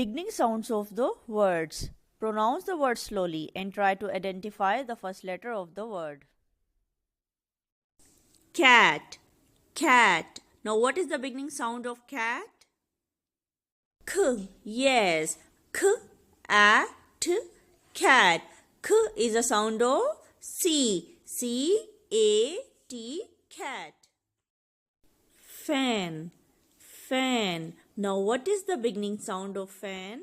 Beginning sounds of the words. Pronounce the word slowly and try to identify the first letter of the word. Cat. Cat. Now what is the beginning sound of cat? K. Yes. K. A. T. Cat. K is a sound of C. C. A. T. Cat. Fan. Fan. Now what is the beginning sound of fan?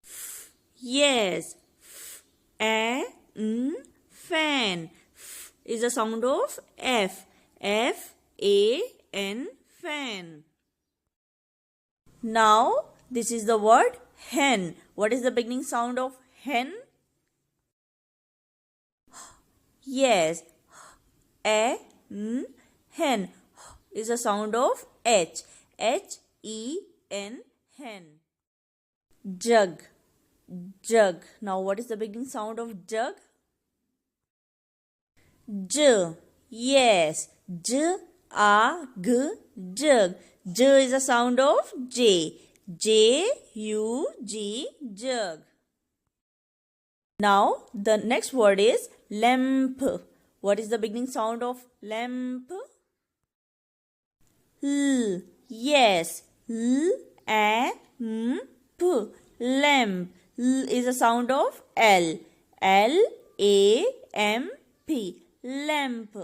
F. Yes. F. A. N. Fan. F is a sound of F. F. A. N. Fan. Now this is the word hen. What is the beginning sound of hen? Yes. A. N. Hen is a sound of H. H. E. N. Hen. Jug. Jug. Now what is the beginning sound of jug? J. Yes. J. A. G. Jug. J is a sound of J. J. U. G. Jug. Now the next word is lamp. What is the beginning sound of lamp? L. Yes. L. A. M. P. Lamp. L is a sound of L. L. A. M. P. Lamp.